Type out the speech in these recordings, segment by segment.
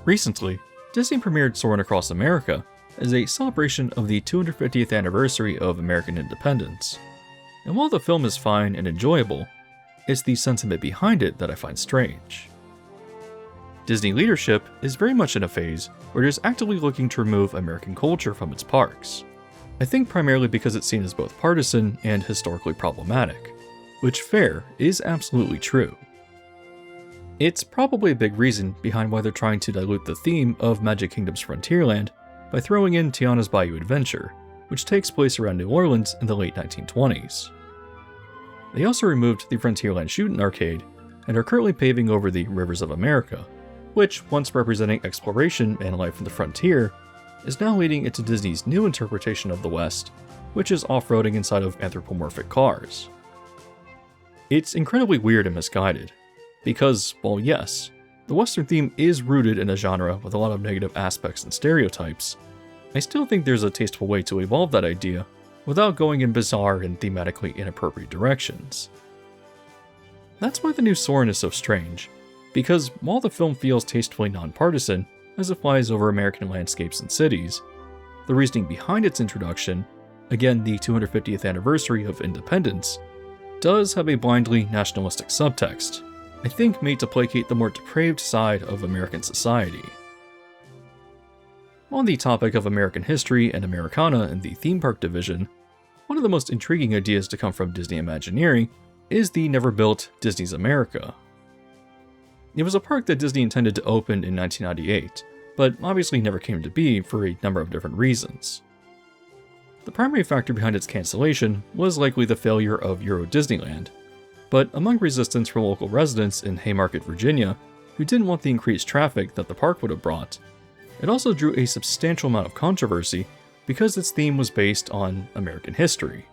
Recently, Disney premiered Soarin' Across America as a celebration of the 250th anniversary of American independence. And while the film is fine and enjoyable, it's the sentiment behind it that I find strange. Disney leadership is very much in a phase where it is actively looking to remove American culture from its parks. I think primarily because it's seen as both partisan and historically problematic, which fair is absolutely true. It's probably a big reason behind why they're trying to dilute the theme of Magic Kingdom's Frontierland by throwing in Tiana's Bayou Adventure, which takes place around New Orleans in the late 1920s. They also removed the Frontierland Shootin' Arcade and are currently paving over the Rivers of America, which, once representing exploration and life on the frontier, is now leading into Disney's new interpretation of the West, which is off-roading inside of anthropomorphic cars. It's incredibly weird and misguided, because, while yes, the Western theme is rooted in a genre with a lot of negative aspects and stereotypes, I still think there's a tasteful way to evolve that idea without going in bizarre and thematically inappropriate directions. That's why the new Soarin' is so strange, because while the film feels tastefully nonpartisan as it flies over American landscapes and cities, the reasoning behind its introduction, again the 250th anniversary of independence, does have a blindly nationalistic subtext, I think made to placate the more depraved side of American society. On the topic of American history and Americana in the theme park division, one of the most intriguing ideas to come from Disney Imagineering is the never-built Disney's America. It was a park that Disney intended to open in 1998, but obviously never came to be for a number of different reasons. The primary factor behind its cancellation was likely the failure of Euro Disneyland, but among resistance from local residents in Haymarket, Virginia, who didn't want the increased traffic that the park would have brought, it also drew a substantial amount of controversy because its theme was based on American history.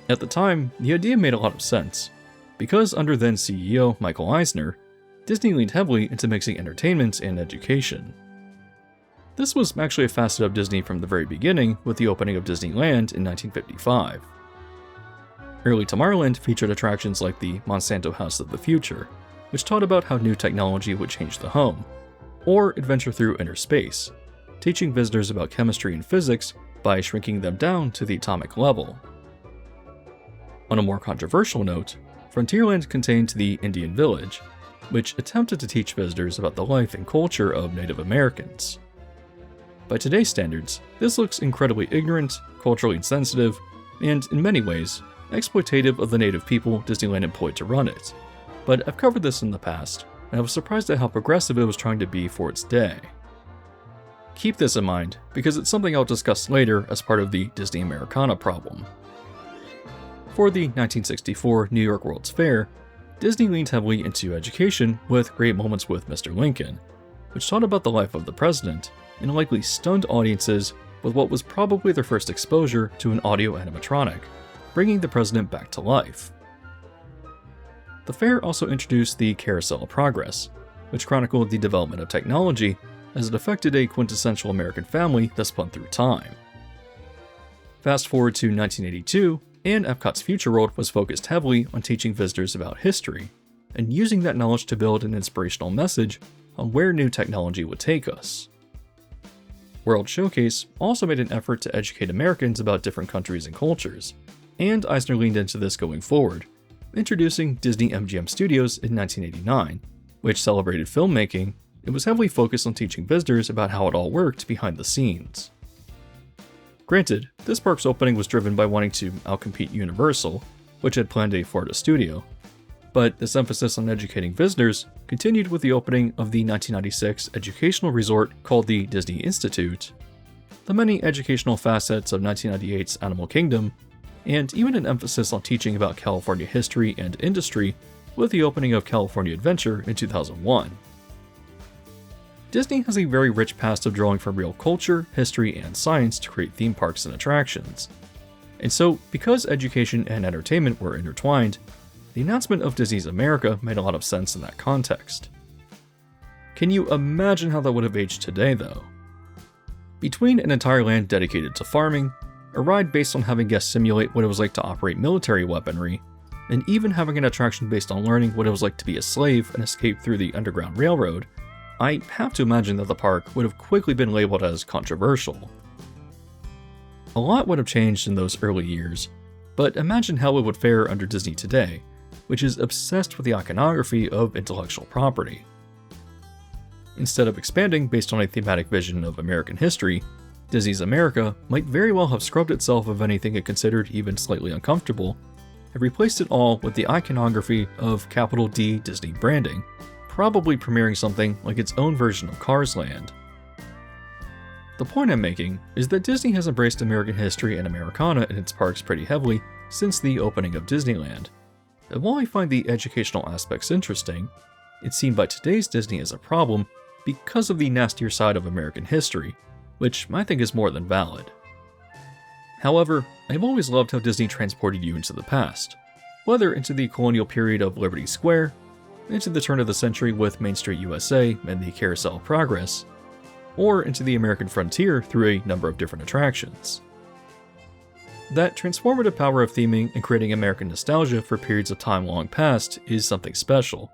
At the time, the idea made a lot of sense, because under then CEO Michael Eisner, Disney leaned heavily into mixing entertainment and education. This was actually a facet of Disney from the very beginning with the opening of Disneyland in 1955. Early Tomorrowland featured attractions like the Monsanto House of the Future, which taught about how new technology would change the home, or Adventure Through Inner Space, teaching visitors about chemistry and physics by shrinking them down to the atomic level. On a more controversial note, Frontierland contained the Indian Village, which attempted to teach visitors about the life and culture of Native Americans. By today's standards, this looks incredibly ignorant, culturally insensitive, and, in many ways, exploitative of the native people Disneyland employed to run it. But I've covered this in the past, and I was surprised at how progressive it was trying to be for its day. Keep this in mind, because it's something I'll discuss later as part of the Disney Americana problem. For the 1964 New York World's Fair, Disney leaned heavily into education with Great Moments with Mr. Lincoln, which taught about the life of the president and likely stunned audiences with what was probably their first exposure to an audio animatronic, bringing the president back to life. The fair also introduced the Carousel of Progress, which chronicled the development of technology as it affected a quintessential American family that spun through time. Fast forward to 1982, and Epcot's Future World was focused heavily on teaching visitors about history, and using that knowledge to build an inspirational message on where new technology would take us. World Showcase also made an effort to educate Americans about different countries and cultures, and Eisner leaned into this going forward, introducing Disney MGM Studios in 1989, which celebrated filmmaking and was heavily focused on teaching visitors about how it all worked behind the scenes. Granted, this park's opening was driven by wanting to outcompete Universal, which had planned a Florida studio, but this emphasis on educating visitors continued with the opening of the 1996 educational resort called the Disney Institute, the many educational facets of 1998's Animal Kingdom, and even an emphasis on teaching about California history and industry with the opening of California Adventure in 2001. Disney has a very rich past of drawing from real culture, history, and science to create theme parks and attractions. And so, because education and entertainment were intertwined, the announcement of Disney's America made a lot of sense in that context. Can you imagine how that would have aged today, though? Between an entire land dedicated to farming, a ride based on having guests simulate what it was like to operate military weaponry, and even having an attraction based on learning what it was like to be a slave and escape through the Underground Railroad, I have to imagine that the park would have quickly been labeled as controversial. A lot would have changed in those early years, but imagine how it would fare under Disney today, which is obsessed with the iconography of intellectual property. Instead of expanding based on a thematic vision of American history, Disney's America might very well have scrubbed itself of anything it considered even slightly uncomfortable, and replaced it all with the iconography of capital D Disney branding, probably premiering something like its own version of Cars Land. The point I'm making is that Disney has embraced American history and Americana in its parks pretty heavily since the opening of Disneyland, and while I find the educational aspects interesting, it's seen by today's Disney as a problem because of the nastier side of American history, which I think is more than valid. However, I've always loved how Disney transported you into the past, whether into the colonial period of Liberty Square, into the turn of the century with Main Street USA and the Carousel of Progress, or into the American frontier through a number of different attractions. That transformative power of theming and creating American nostalgia for periods of time long past is something special,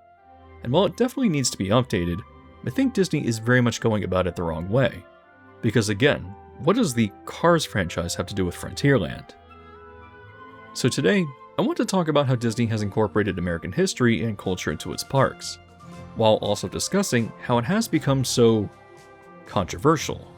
and while it definitely needs to be updated, I think Disney is very much going about it the wrong way. Because again, what does the Cars franchise have to do with Frontierland? So today, I want to talk about how Disney has incorporated American history and culture into its parks, while also discussing how it has become so controversial.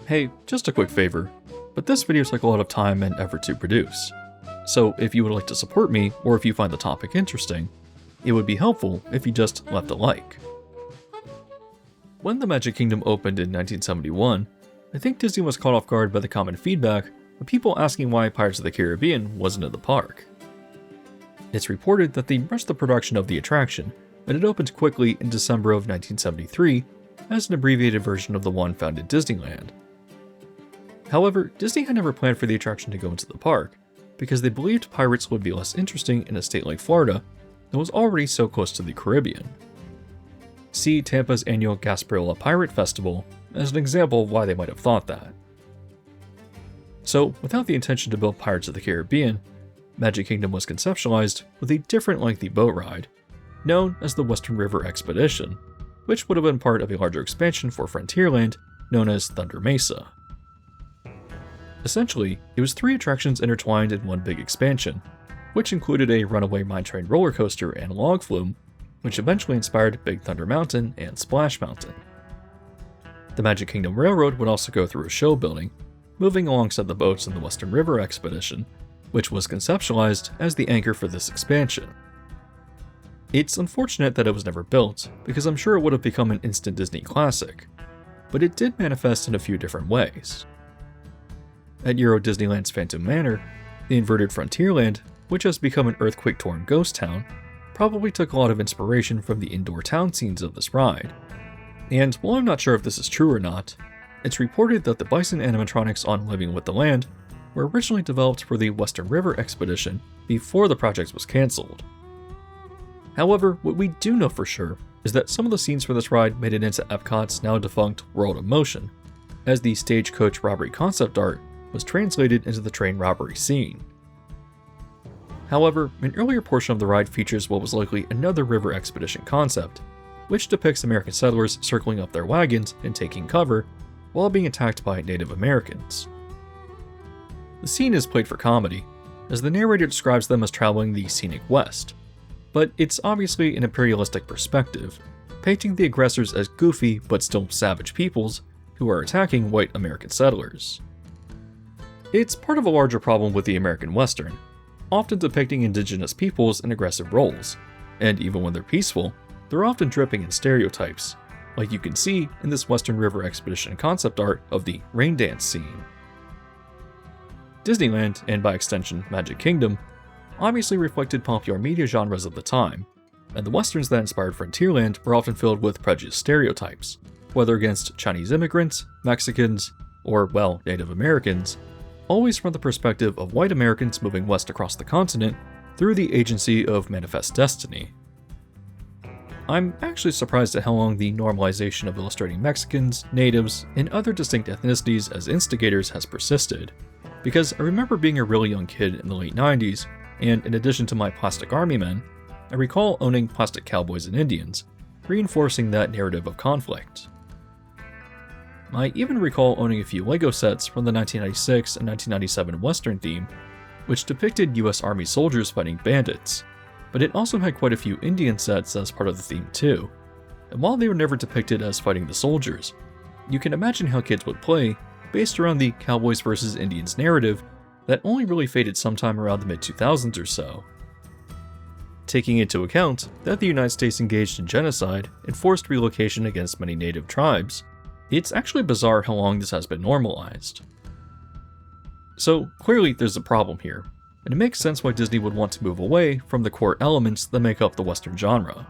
Hey, just a quick favor, but this video took a lot of time and effort to produce. So if you would like to support me, or if you find the topic interesting, it would be helpful if you just left a like. When the Magic Kingdom opened in 1971, I think Disney was caught off guard by the common feedback of people asking why Pirates of the Caribbean wasn't in the park. It's reported that they rushed the production of the attraction, and it opened quickly in December of 1973 as an abbreviated version of the one found in Disneyland. However, Disney had never planned for the attraction to go into the park, because they believed pirates would be less interesting in a state like Florida that was already so close to the Caribbean. See Tampa's annual Gasparilla Pirate Festival as an example of why they might have thought that. So, without the intention to build Pirates of the Caribbean, Magic Kingdom was conceptualized with a different lengthy boat ride, known as the Western River Expedition, which would have been part of a larger expansion for Frontierland known as Thunder Mesa. Essentially, it was 3 attractions intertwined in one big expansion, which included a runaway mine train roller coaster and log flume, which eventually inspired Big Thunder Mountain and Splash Mountain. The Magic Kingdom Railroad would also go through a show building, moving alongside the boats in the Western River Expedition, which was conceptualized as the anchor for this expansion. It's unfortunate that it was never built, because I'm sure it would have become an instant Disney classic, but it did manifest in a few different ways. At Euro Disneyland's Phantom Manor, the inverted Frontierland, which has become an earthquake-torn ghost town, probably took a lot of inspiration from the indoor town scenes of this ride. And while I'm not sure if this is true or not, it's reported that the bison animatronics on Living with the Land were originally developed for the Western River Expedition before the project was cancelled. However, what we do know for sure is that some of the scenes for this ride made it into Epcot's now defunct World of Motion, as the stagecoach robbery concept art was translated into the train robbery scene. However, an earlier portion of the ride features what was likely another river expedition concept, which depicts American settlers circling up their wagons and taking cover while being attacked by Native Americans. The scene is played for comedy, as the narrator describes them as traveling the scenic west, but it's obviously an imperialistic perspective, painting the aggressors as goofy but still savage peoples who are attacking white American settlers. It's part of a larger problem with the American Western, often depicting indigenous peoples in aggressive roles, and even when they're peaceful, they're often dripping in stereotypes, like you can see in this Western River Expedition concept art of the rain dance scene. Disneyland, and by extension Magic Kingdom, obviously reflected popular media genres of the time, and the westerns that inspired Frontierland were often filled with prejudiced stereotypes, whether against Chinese immigrants, Mexicans, or, well, Native Americans, always from the perspective of white Americans moving west across the continent through the agency of manifest destiny. I'm actually surprised at how long the normalization of illustrating Mexicans, natives, and other distinct ethnicities as instigators has persisted, because I remember being a really young kid in the late 90s, and in addition to my plastic army men, I recall owning plastic cowboys and Indians, reinforcing that narrative of conflict. I even recall owning a few LEGO sets from the 1996 and 1997 Western theme, which depicted US Army soldiers fighting bandits, but it also had quite a few Indian sets as part of the theme too. And while they were never depicted as fighting the soldiers, you can imagine how kids would play based around the Cowboys versus Indians narrative that only really faded sometime around the mid-2000s or so. Taking into account that the United States engaged in genocide and forced relocation against many native tribes, it's actually bizarre how long this has been normalized. So clearly there's a problem here, and it makes sense why Disney would want to move away from the core elements that make up the Western genre.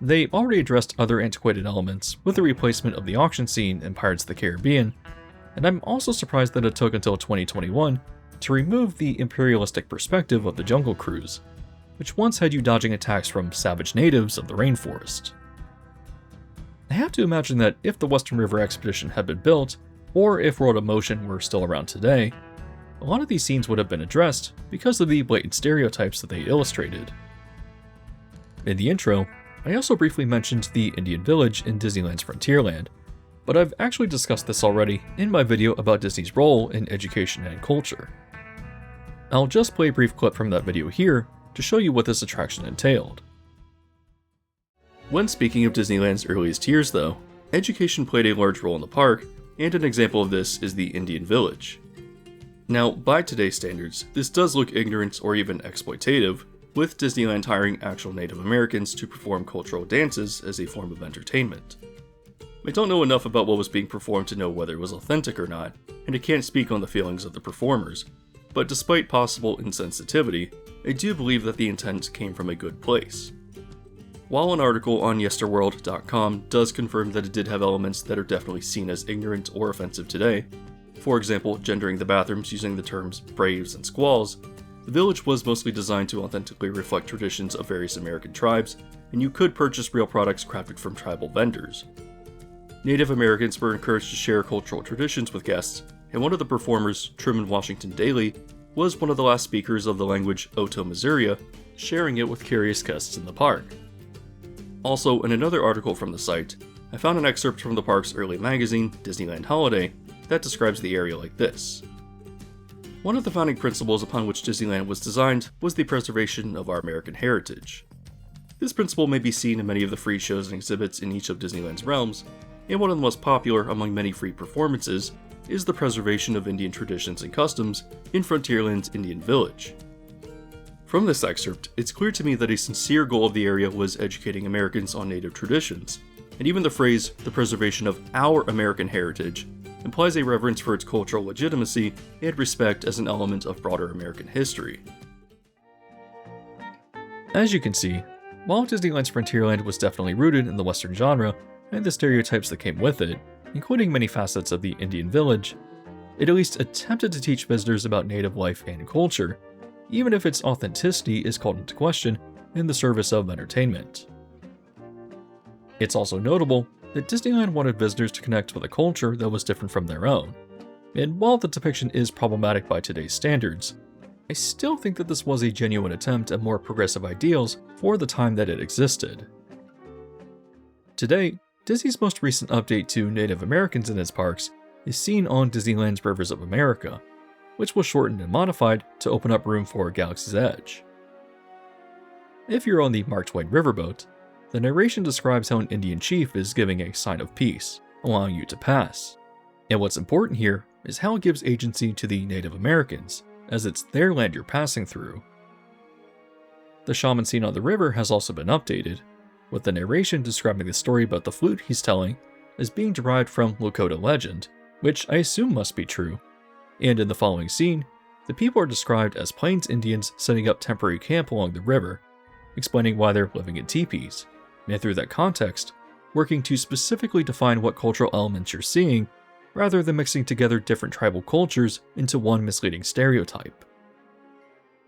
They already addressed other antiquated elements with the replacement of the auction scene in Pirates of the Caribbean, and I'm also surprised that it took until 2021 to remove the imperialistic perspective of the Jungle Cruise, which once had you dodging attacks from savage natives of the rainforest. I have to imagine that if the Western River Expedition had been built, or if World of Motion were still around today, a lot of these scenes would have been addressed because of the blatant stereotypes that they illustrated. In the intro, I also briefly mentioned the Indian village in Disneyland's Frontierland, but I've actually discussed this already in my video about Disney's role in education and culture. I'll just play a brief clip from that video here to show you what this attraction entailed. When speaking of Disneyland's earliest years though, education played a large role in the park, and an example of this is the Indian village. Now, by today's standards, this does look ignorant or even exploitative, with Disneyland hiring actual Native Americans to perform cultural dances as a form of entertainment. I don't know enough about what was being performed to know whether it was authentic or not, and I can't speak on the feelings of the performers, but despite possible insensitivity, I do believe that the intent came from a good place. While an article on yesterworld.com does confirm that it did have elements that are definitely seen as ignorant or offensive today, for example, gendering the bathrooms using the terms braves and squaws, the village was mostly designed to authentically reflect traditions of various American tribes, and you could purchase real products crafted from tribal vendors. Native Americans were encouraged to share cultural traditions with guests, and one of the performers, Truman Washington Daly, was one of the last speakers of the language Oto Missouri, sharing it with curious guests in the park. Also, in another article from the site, I found an excerpt from the park's early magazine, Disneyland Holiday, that describes the area like this. One of the founding principles upon which Disneyland was designed was the preservation of our American heritage. This principle may be seen in many of the free shows and exhibits in each of Disneyland's realms, and one of the most popular among many free performances is the preservation of Indian traditions and customs in Frontierland's Indian Village. From this excerpt, it's clear to me that a sincere goal of the area was educating Americans on native traditions, and even the phrase, the preservation of our American heritage, implies a reverence for its cultural legitimacy and respect as an element of broader American history. As you can see, while Disneyland's Frontierland was definitely rooted in the Western genre and the stereotypes that came with it, including many facets of the Indian village, it at least attempted to teach visitors about native life and culture, even if its authenticity is called into question in the service of entertainment. It's also notable that Disneyland wanted visitors to connect with a culture that was different from their own, and while the depiction is problematic by today's standards, I still think that this was a genuine attempt at more progressive ideals for the time that it existed. Today, Disney's most recent update to Native Americans in its parks is seen on Disneyland's Rivers of America, which was shortened and modified to open up room for Galaxy's Edge. If you're on the Mark Twain riverboat, the narration describes how an Indian chief is giving a sign of peace, allowing you to pass. And what's important here is how it gives agency to the Native Americans, as it's their land you're passing through. The shaman scene on the river has also been updated, with the narration describing the story about the flute he's telling as being derived from Lakota legend, which I assume must be true. And in the following scene, the people are described as Plains Indians setting up temporary camp along the river, explaining why they're living in teepees. And through that context, working to specifically define what cultural elements you're seeing, rather than mixing together different tribal cultures into one misleading stereotype.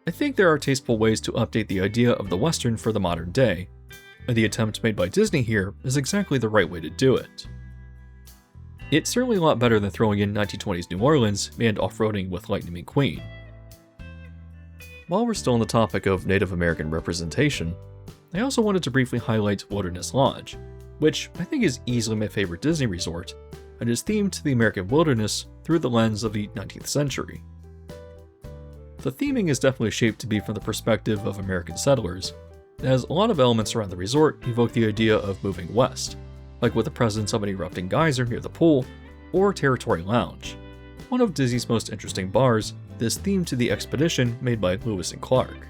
I think there are tasteful ways to update the idea of the Western for the modern day, and the attempt made by Disney here is exactly the right way to do it. It's certainly a lot better than throwing in 1920s New Orleans and off-roading with Lightning McQueen. While we're still on the topic of Native American representation, I also wanted to briefly highlight Wilderness Lodge, which I think is easily my favorite Disney resort, and is themed to the American wilderness through the lens of the 19th century. The theming is definitely shaped to be from the perspective of American settlers, as a lot of elements around the resort evoke the idea of moving west, like with the presence of an erupting geyser near the pool, or Territory Lounge, one of Disney's most interesting bars that's themed to the expedition made by Lewis and Clark.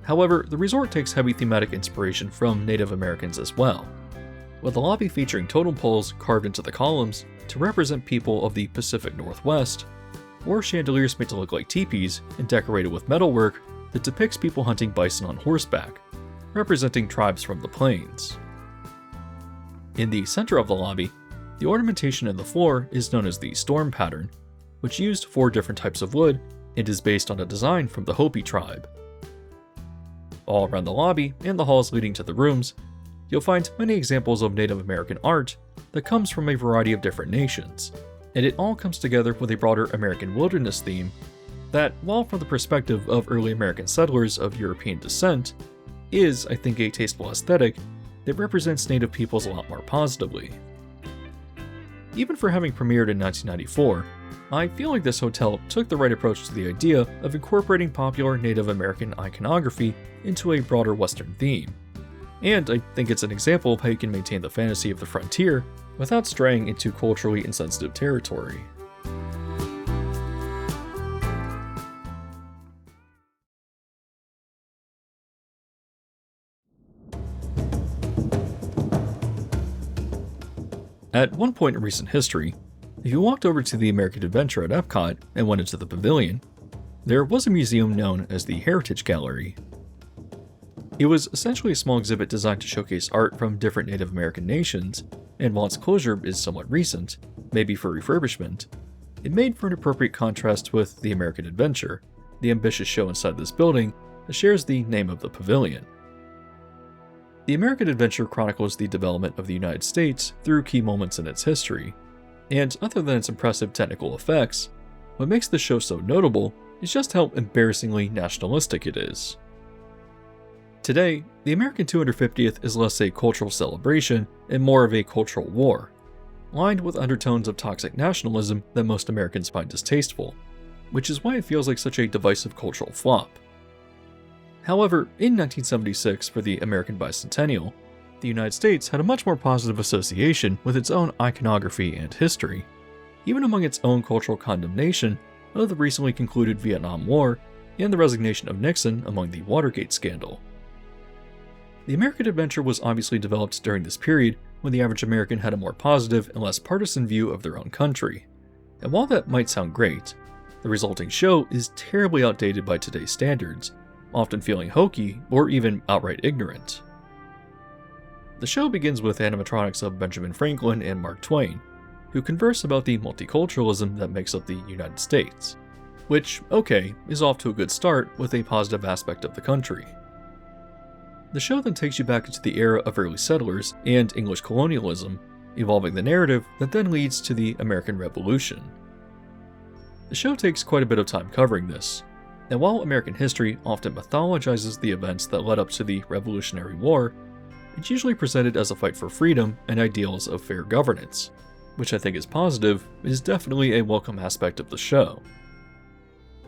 However, the resort takes heavy thematic inspiration from Native Americans as well, with the lobby featuring totem poles carved into the columns to represent people of the Pacific Northwest, or chandeliers made to look like teepees and decorated with metalwork that depicts people hunting bison on horseback, representing tribes from the plains. In the center of the lobby, the ornamentation in the floor is known as the storm pattern, which used 4 different types of wood and is based on a design from the Hopi tribe. All around the lobby and the halls leading to the rooms, you'll find many examples of Native American art that comes from a variety of different nations, and it all comes together with a broader American wilderness theme that, while from the perspective of early American settlers of European descent, is, I think, a tasteful aesthetic that represents Native peoples a lot more positively. Even for having premiered in 1994, I feel like this hotel took the right approach to the idea of incorporating popular Native American iconography into a broader Western theme. And I think it's an example of how you can maintain the fantasy of the frontier without straying into culturally insensitive territory. At one point in recent history, if you walked over to the American Adventure at Epcot and went into the pavilion, there was a museum known as the Heritage Gallery. It was essentially a small exhibit designed to showcase art from different Native American nations, and while its closure is somewhat recent, maybe for refurbishment, it made for an appropriate contrast with the American Adventure, the ambitious show inside this building that shares the name of the pavilion. The American Adventure chronicles the development of the United States through key moments in its history, and other than its impressive technical effects, what makes the show so notable is just how embarrassingly nationalistic it is. Today, the American 250th is less a cultural celebration and more of a cultural war, lined with undertones of toxic nationalism that most Americans find distasteful, which is why it feels like such a divisive cultural flop. However, in 1976, for the American Bicentennial, the United States had a much more positive association with its own iconography and history, even among its own cultural condemnation of the recently concluded Vietnam War and the resignation of Nixon among the Watergate scandal. The American Adventure was obviously developed during this period when the average American had a more positive and less partisan view of their own country, and while that might sound great, the resulting show is terribly outdated by today's standards, often feeling hokey or even outright ignorant. The show begins with animatronics of Benjamin Franklin and Mark Twain, who converse about the multiculturalism that makes up the United States, which, okay, is off to a good start with a positive aspect of the country. The show then takes you back into the era of early settlers and English colonialism, evolving the narrative that then leads to the American Revolution. The show takes quite a bit of time covering this, and while American history often mythologizes the events that led up to the Revolutionary War, it's usually presented as a fight for freedom and ideals of fair governance, which I think is positive and is definitely a welcome aspect of the show.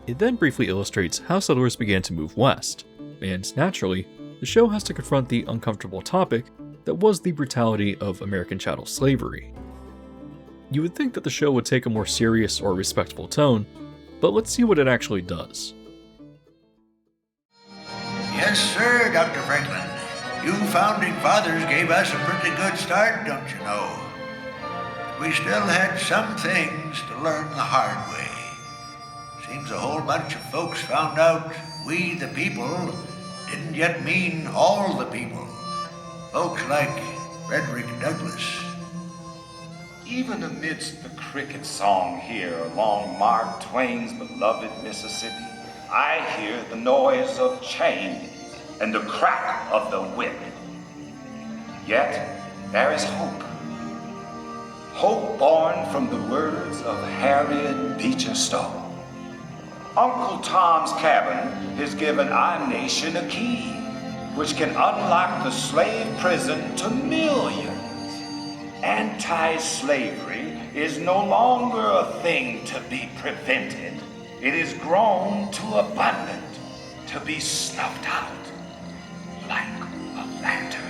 It then briefly illustrates how settlers began to move west, and naturally, the show has to confront the uncomfortable topic that was the brutality of American chattel slavery. You would think that the show would take a more serious or respectful tone, but let's see what it actually does. Yes, sir, Dr. Franklin. You founding fathers gave us a pretty good start, don't you know? We still had some things to learn the hard way. Seems a whole bunch of folks found out we the people didn't yet mean all the people. Folks like Frederick Douglass. Even amidst the cricket song here along Mark Twain's beloved Mississippi, I hear the noise of chains and the crack of the whip. Yet there is hope. Hope born from the words of Harriet Beecher Stowe. Uncle Tom's Cabin has given our nation a key, which can unlock the slave prison to millions. Anti-slavery is no longer a thing to be prevented. It is grown to abundant, to be snuffed out like a lantern.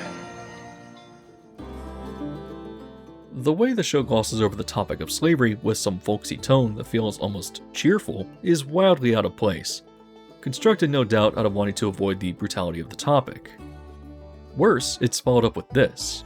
The way the show glosses over the topic of slavery with some folksy tone that feels almost cheerful is wildly out of place, constructed no doubt out of wanting to avoid the brutality of the topic. Worse, it's followed up with this.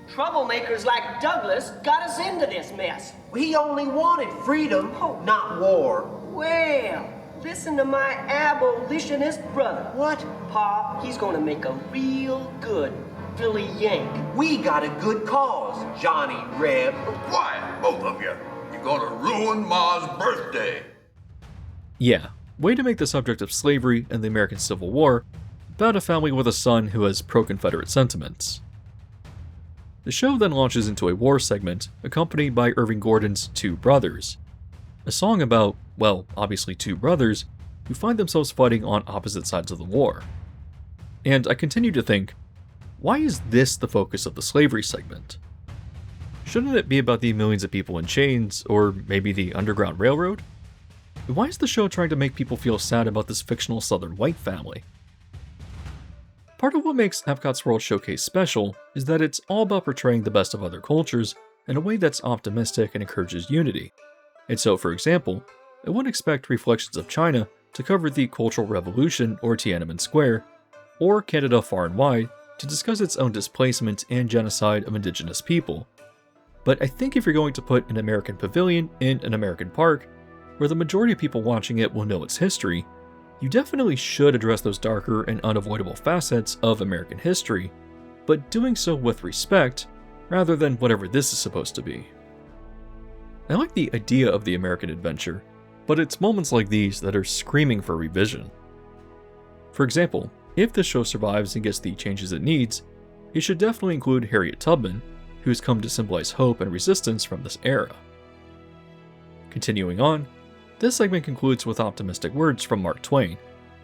Troublemakers like Douglas got us into this mess. He only wanted freedom, not war. Well, listen to my abolitionist brother. What? Pa, he's gonna make a real good Philly Yank. We got a good cause, Johnny Reb. Quiet, both of you. You're gonna ruin Ma's birthday. Yeah, way to make the subject of slavery and the American Civil War about a family with a son who has pro-Confederate sentiments. The show then launches into a war segment accompanied by Irving Gordon's Two Brothers, a song about, well, obviously two brothers who find themselves fighting on opposite sides of the war. And I continue to think, why is this the focus of the slavery segment? Shouldn't it be about the millions of people in chains, or maybe the Underground Railroad? Why is the show trying to make people feel sad about this fictional Southern white family? Part of what makes Epcot's World Showcase special is that it's all about portraying the best of other cultures in a way that's optimistic and encourages unity. And so, for example, I wouldn't expect Reflections of China to cover the Cultural Revolution or Tiananmen Square, or Canada Far and Wide to discuss its own displacement and genocide of indigenous people. But I think if you're going to put an American pavilion in an American park, where the majority of people watching it will know its history, you definitely should address those darker and unavoidable facets of American history, but doing so with respect, rather than whatever this is supposed to be. I like the idea of the American adventure, but it's moments like these that are screaming for revision. For example, if this show survives and gets the changes it needs, it should definitely include Harriet Tubman, who's come to symbolize hope and resistance from this era. Continuing on, this segment concludes with optimistic words from Mark Twain,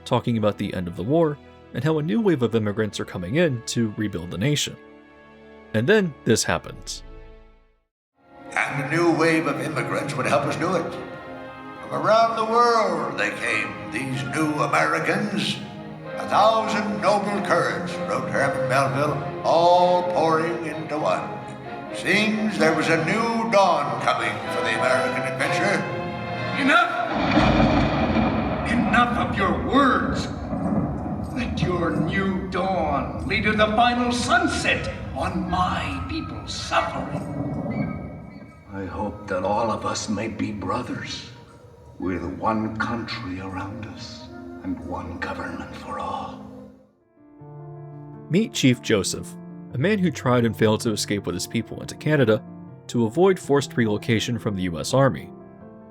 talking about the end of the war and how a new wave of immigrants are coming in to rebuild the nation. And then this happens. And a new wave of immigrants would help us do it. From around the world they came, these new Americans. 1,000 noble currents, wrote Herman Melville, all pouring into one. Seems there was a new dawn coming for the American adventure. Enough! Enough of your words! Let your new dawn lead to the final sunset on my people's suffering. I hope that all of us may be brothers, with one country around us and one government for all. Meet Chief Joseph, a man who tried and failed to escape with his people into Canada to avoid forced relocation from the US Army.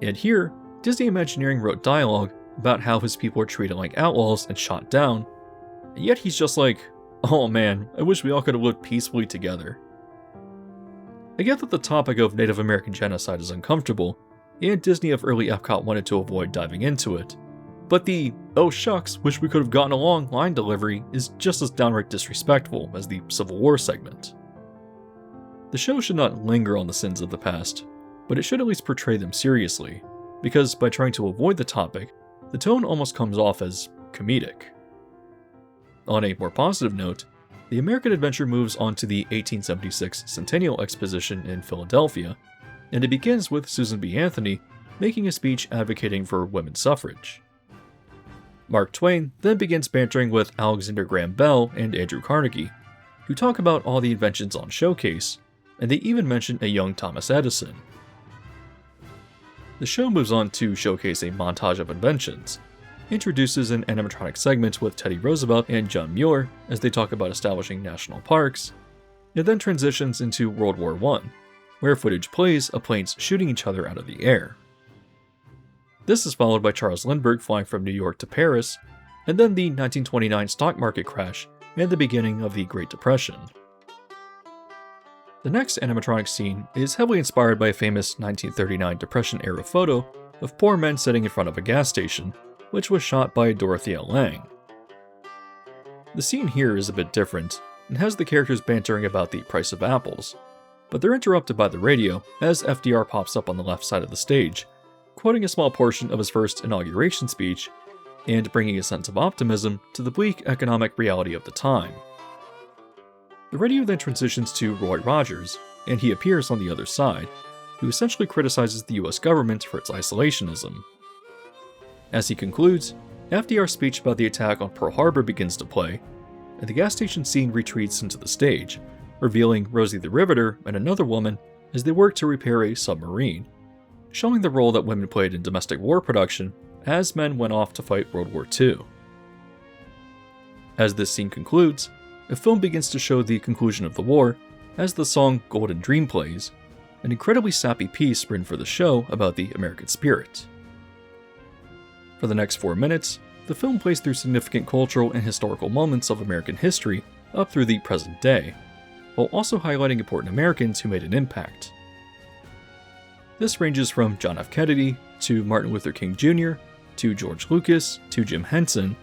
And here, Disney Imagineering wrote dialogue about how his people were treated like outlaws and shot down, and yet he's just like, oh man, I wish we all could have lived peacefully together. I get that the topic of Native American genocide is uncomfortable, and Disney of early Epcot wanted to avoid diving into it, but the oh shucks, wish we could have gotten along line delivery is just as downright disrespectful as the Civil War segment. The show should not linger on the sins of the past, but it should at least portray them seriously, because by trying to avoid the topic, the tone almost comes off as comedic. On a more positive note, the American adventure moves on to the 1876 Centennial Exposition in Philadelphia, and it begins with Susan B. Anthony making a speech advocating for women's suffrage. Mark Twain then begins bantering with Alexander Graham Bell and Andrew Carnegie, who talk about all the inventions on Showcase, and they even mention a young Thomas Edison. The show moves on to showcase a montage of inventions, introduces an animatronic segment with Teddy Roosevelt and John Muir as they talk about establishing national parks, It then transitions into World War I, where footage plays of planes shooting each other out of the air. This is followed by Charles Lindbergh flying from New York to Paris, and then the 1929 stock market crash and the beginning of the Great Depression. The next animatronic scene is heavily inspired by a famous 1939 Depression-era photo of poor men sitting in front of a gas station, which was shot by Dorothea Lange. The scene here is a bit different, and has the characters bantering about the price of apples, but they're interrupted by the radio as FDR pops up on the left side of the stage, quoting a small portion of his first inauguration speech, and bringing a sense of optimism to the bleak economic reality of the time. The radio then transitions to Roy Rogers, and he appears on the other side, who essentially criticizes the US government for its isolationism. As he concludes, FDR's speech about the attack on Pearl Harbor begins to play, and the gas station scene retreats into the stage, revealing Rosie the Riveter and another woman as they work to repair a submarine, showing the role that women played in domestic war production as men went off to fight World War II. As this scene concludes, the film begins to show the conclusion of the war as the song Golden Dream plays, an incredibly sappy piece written for the show about the American spirit. For the next 4 minutes, the film plays through significant cultural and historical moments of American history up through the present day, while also highlighting important Americans who made an impact. This ranges from John F. Kennedy, to Martin Luther King Jr., to George Lucas, to Jim Henson,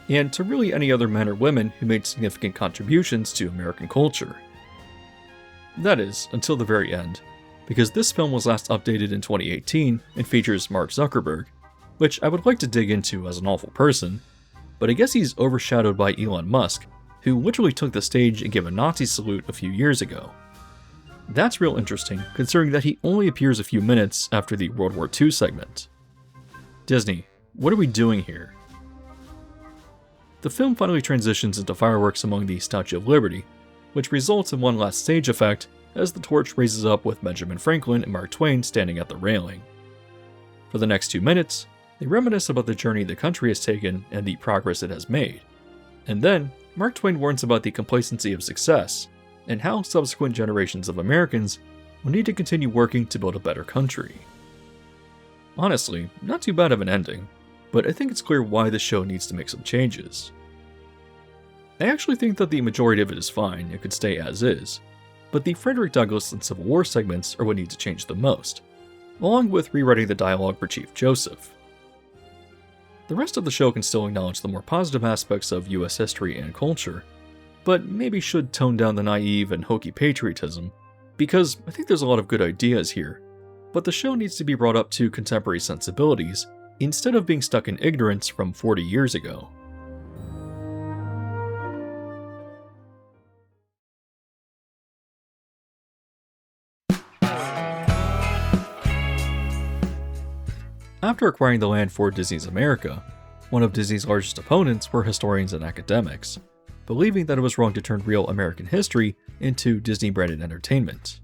and to really any other men or women who made significant contributions to American culture. That is, until the very end, because this film was last updated in 2018 and features Mark Zuckerberg, which I would like to dig into as an awful person, but I guess he's overshadowed by Elon Musk, who literally took the stage and gave a Nazi salute a few years ago. That's real interesting, considering that he only appears a few minutes after the World War II segment. Disney, what are we doing here? The film finally transitions into fireworks among the Statue of Liberty, which results in one last stage effect as the torch raises up with Benjamin Franklin and Mark Twain standing at the railing. For the next 2 minutes, they reminisce about the journey the country has taken and the progress it has made. And then, Mark Twain warns about the complacency of success, and how subsequent generations of Americans will need to continue working to build a better country. Honestly, not too bad of an ending, but I think it's clear why the show needs to make some changes. I actually think that the majority of it is fine, it could stay as is, but the Frederick Douglass and Civil War segments are what need to change the most, along with rewriting the dialogue for Chief Joseph. The rest of the show can still acknowledge the more positive aspects of US history and culture, but maybe should tone down the naive and hokey patriotism, because I think there's a lot of good ideas here, but the show needs to be brought up to contemporary sensibilities instead of being stuck in ignorance from 40 years ago. After acquiring the land for Disney's America, one of Disney's largest opponents were historians and academics, believing that it was wrong to turn real American history into Disney-branded entertainment.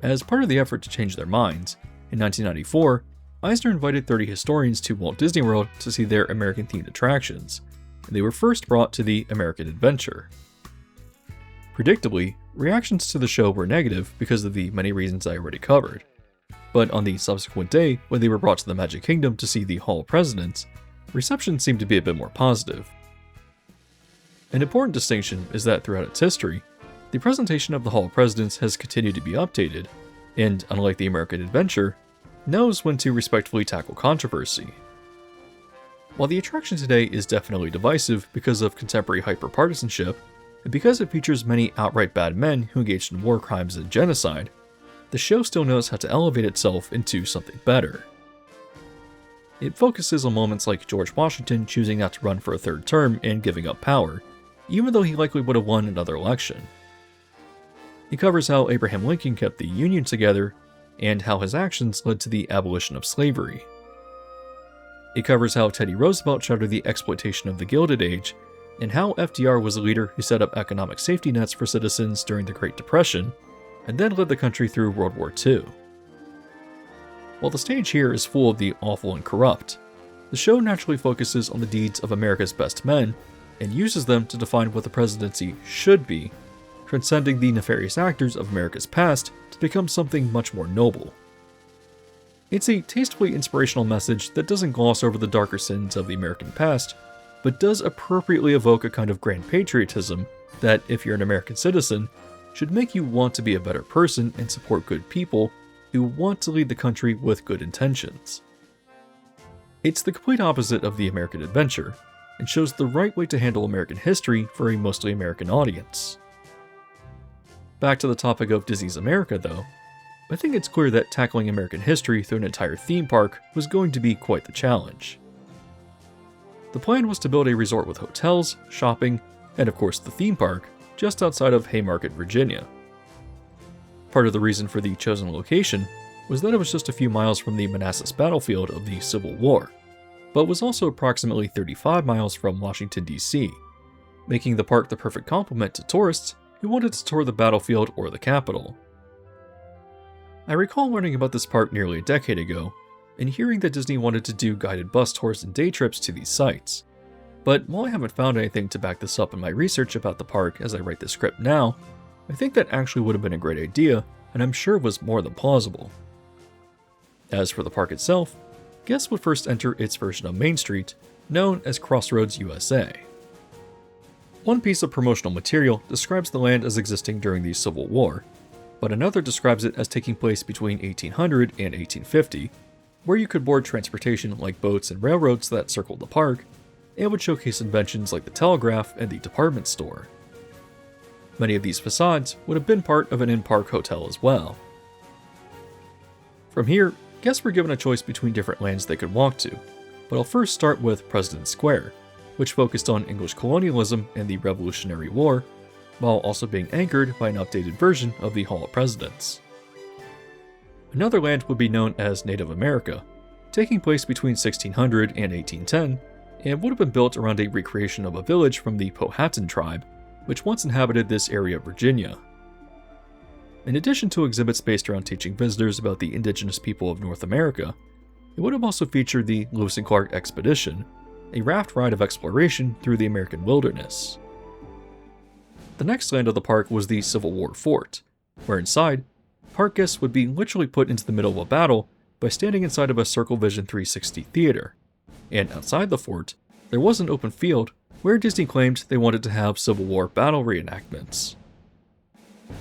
As part of the effort to change their minds, in 1994, Eisner invited 30 historians to Walt Disney World to see their American-themed attractions, and they were first brought to the American Adventure. Predictably, reactions to the show were negative because of the many reasons I already covered, but on the subsequent day, when they were brought to the Magic Kingdom to see the Hall of Presidents, reception seemed to be a bit more positive. An important distinction is that throughout its history, the presentation of the Hall of Presidents has continued to be updated, and unlike the American Adventure, knows when to respectfully tackle controversy. While the attraction today is definitely divisive because of contemporary hyper-partisanship, and because it features many outright bad men who engaged in war crimes and genocide, the show still knows how to elevate itself into something better. It focuses on moments like George Washington choosing not to run for a third term and giving up power, even though he likely would have won another election. It covers how Abraham Lincoln kept the Union together, and how his actions led to the abolition of slavery. It covers how Teddy Roosevelt shattered the exploitation of the Gilded Age, and how FDR was a leader who set up economic safety nets for citizens during the Great Depression, and then led the country through World War II. While the stage here is full of the awful and corrupt, the show naturally focuses on the deeds of America's best men, and uses them to define what the presidency should be, transcending the nefarious actors of America's past to become something much more noble. It's a tastefully inspirational message that doesn't gloss over the darker sins of the American past, but does appropriately evoke a kind of grand patriotism that, if you're an American citizen, should make you want to be a better person and support good people who want to lead the country with good intentions. It's the complete opposite of the American adventure, and shows the right way to handle American history for a mostly American audience. Back to the topic of Disney's America, though, I think it's clear that tackling American history through an entire theme park was going to be quite the challenge. The plan was to build a resort with hotels, shopping, and of course the theme park, just outside of Haymarket, Virginia. Part of the reason for the chosen location was that it was just a few miles from the Manassas battlefield of the Civil War, but was also approximately 35 miles from Washington, D.C., making the park the perfect complement to tourists who wanted to tour the battlefield or the Capitol. I recall learning about this park nearly a decade ago, and hearing that Disney wanted to do guided bus tours and day trips to these sites. But while I haven't found anything to back this up in my research about the park as I write this script now, I think that actually would have been a great idea, and I'm sure was more than plausible. As for the park itself, guests would first enter its version of Main Street, known as Crossroads USA. One piece of promotional material describes the land as existing during the Civil War, but another describes it as taking place between 1800 and 1850, where you could board transportation like boats and railroads that circled the park, and would showcase inventions like the telegraph and the department store. Many of these facades would have been part of an in-park hotel as well. From here, guests were given a choice between different lands they could walk to, but I'll first start with President's Square, which focused on English colonialism and the Revolutionary War, while also being anchored by an updated version of the Hall of Presidents. Another land would be known as Native America, taking place between 1600 and 1810, and would have been built around a recreation of a village from the Powhatan tribe, which once inhabited this area of Virginia. In addition to exhibits based around teaching visitors about the indigenous people of North America, it would have also featured the Lewis and Clark Expedition, a raft ride of exploration through the American wilderness. The next land of the park was the Civil War Fort, where inside, park guests would be literally put into the middle of a battle by standing inside of a Circle Vision 360 theater, and outside the fort, there was an open field where Disney claimed they wanted to have Civil War battle reenactments.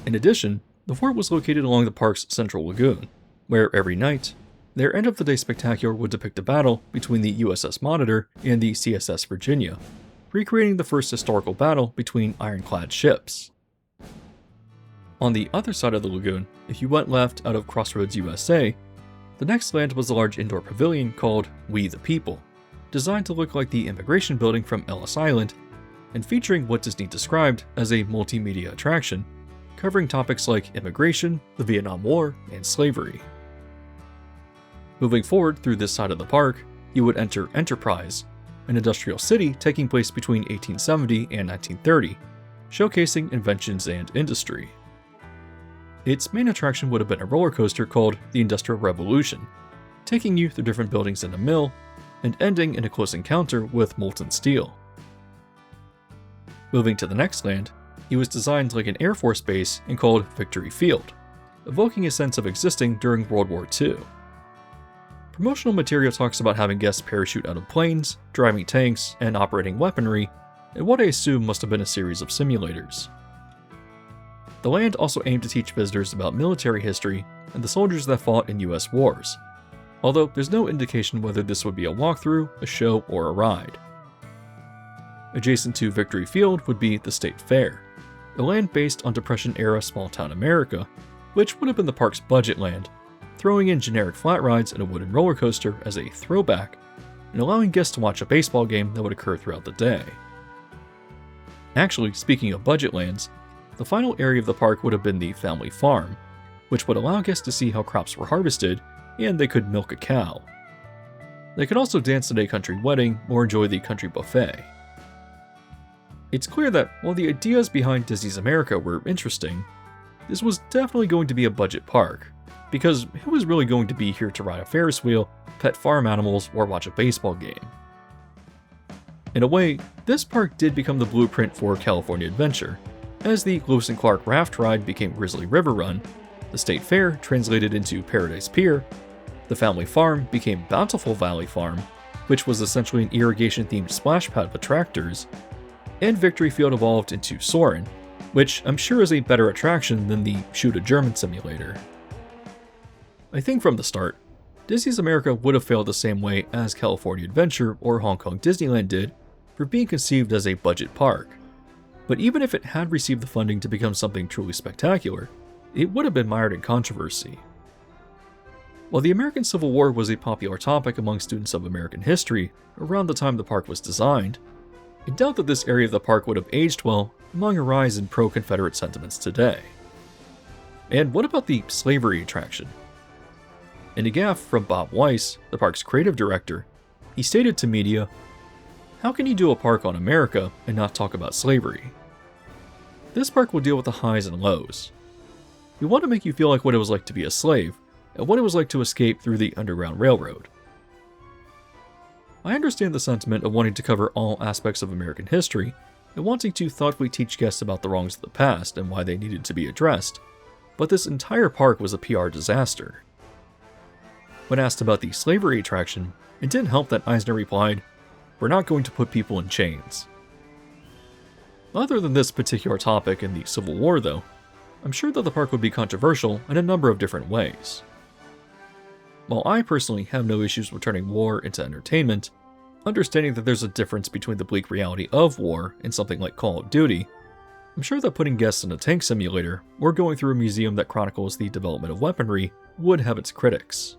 In addition, the fort was located along the park's central lagoon, where every night, their end-of-the-day spectacular would depict a battle between the USS Monitor and the CSS Virginia, recreating the first historical battle between ironclad ships. On the other side of the lagoon, if you went left out of Crossroads USA, the next land was a large indoor pavilion called We the People, designed to look like the immigration building from Ellis Island, and featuring what Disney described as a multimedia attraction, covering topics like immigration, the Vietnam War, and slavery. Moving forward through this side of the park, you would enter Enterprise, an industrial city taking place between 1870 and 1930, showcasing inventions and industry. Its main attraction would have been a roller coaster called the Industrial Revolution, taking you through different buildings in a mill, and ending in a close encounter with molten steel. Moving to the next land, it was designed like an Air Force base and called Victory Field, evoking a sense of existing during World War II. Promotional material talks about having guests parachute out of planes, driving tanks, and operating weaponry, and what I assume must have been a series of simulators. The land also aimed to teach visitors about military history and the soldiers that fought in US wars, although there's no indication whether this would be a walkthrough, a show, or a ride. Adjacent to Victory Field would be the State Fair, a land based on Depression-era small-town America, which would have been the park's budget land, throwing in generic flat rides and a wooden roller coaster as a throwback, and allowing guests to watch a baseball game that would occur throughout the day. Actually, speaking of budget lands, the final area of the park would have been the family farm, which would allow guests to see how crops were harvested, and they could milk a cow. They could also dance at a country wedding or enjoy the country buffet. It's clear that while the ideas behind Disney's America were interesting, this was definitely going to be a budget park, because who was really going to be here to ride a Ferris wheel, pet farm animals, or watch a baseball game? In a way, this park did become the blueprint for California Adventure, As the Lewis and Clark raft ride became Grizzly River Run, the State Fair translated into Paradise Pier, the family farm became Bountiful Valley Farm, which was essentially an irrigation-themed splash pad with tractors, and Victory Field evolved into Soarin', which I'm sure is a better attraction than the Shoot a German simulator. I think from the start, Disney's America would have failed the same way as California Adventure or Hong Kong Disneyland did for being conceived as a budget park. But even if it had received the funding to become something truly spectacular, it would have been mired in controversy. While the American Civil War was a popular topic among students of American history around the time the park was designed, I doubt that this area of the park would have aged well among a rise in pro-Confederate sentiments today. And what about the slavery attraction? In a gaffe from Bob Weiss, the park's creative director, he stated to media, "How can you do a park on America and not talk about slavery? This park will deal with the highs and lows. We want to make you feel like what it was like to be a slave, and what it was like to escape through the Underground Railroad." I understand the sentiment of wanting to cover all aspects of American history, and wanting to thoughtfully teach guests about the wrongs of the past and why they needed to be addressed, but this entire park was a PR disaster. When asked about the slavery attraction, it didn't help that Eisner replied, "We're not going to put people in chains." Other than this particular topic in the Civil War though, I'm sure that the park would be controversial in a number of different ways. While I personally have no issues with turning war into entertainment, understanding that there's a difference between the bleak reality of war and something like Call of Duty, I'm sure that putting guests in a tank simulator or going through a museum that chronicles the development of weaponry would have its critics.